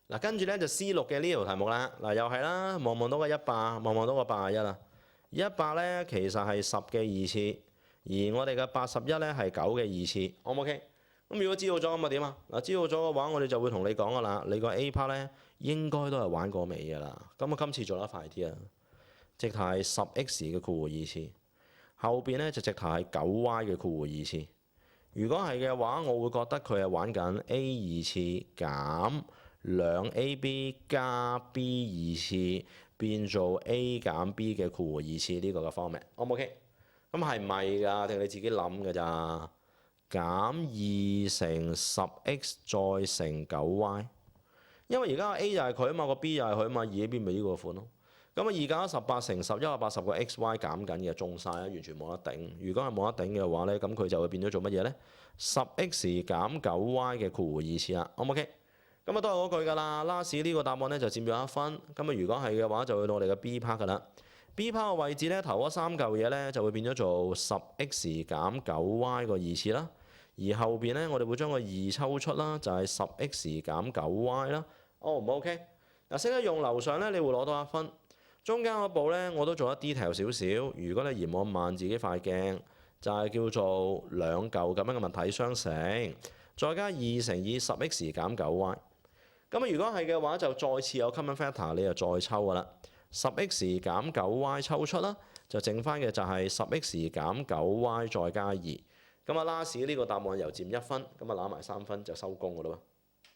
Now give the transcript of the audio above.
嗱，跟住咧就 C6嘅呢條題目啦。嗱，又係啦，望到個100，望到個81啦。100咧其實係10嘅二次，而我哋嘅81咧係9嘅二次，O 唔 OK？咁如果知道咗咁啊點啊？嗱，知道咗嘅話，我哋就會同你講噶啦，你個 A part 咧應該都係玩過尾噶啦。咁啊，今次做得快啲啊！直頭係10x 嘅括弧二次，後邊咧就直頭係9y 嘅括弧二次。如果係嘅話，我會覺得佢係玩緊 A 二次減2AB 加 B 二次變做 A 減 B 嘅括弧二次呢個嘅 format，O 唔 OK？咁係唔係㗎？定你自己諗㗎咋？減2乘10x 再乘9y，因為而家個 A 就係佢啊嘛，個 B 又係佢啊嘛，2AB 咪呢個款咯。咁啊，2減18乘10 180個 xy 減緊嘅，中晒啊，完全冇得頂。如果係冇得頂嘅話咧，咁佢就會變咗做乜嘢咧？10x 減 9y 嘅括弧二次啦，O 唔 OK？咁啊，都係嗰句㗎啦。last 呢個答案咧就佔咗1分。咁啊，如果係嘅話，就去到我哋嘅 B part 㗎啦。B part 嘅位置咧，頭嗰3嚿嘢咧就會變咗做10x 減 9y 個二次啦。而後邊咧，我哋會將個2抽出啦，就係10x 減 9y 啦。O 唔 OK？嗱，識得用樓上咧，你會攞到1分。中間嗰步咧，我都做得 detail 少少。如果你嫌我慢自己塊鏡，就係叫做兩嚿咁樣嘅物體相乘，再加2乘以10x 減 9y。咁啊，如果係嘅話，就再次有 common factor，你就再抽噶啦。10x 減 9y 抽出啦，就剩翻嘅就係10x 減 9y 再加2。咁啊，last 呢個答案又佔1分，咁啊攬埋3分就收工噶啦喎。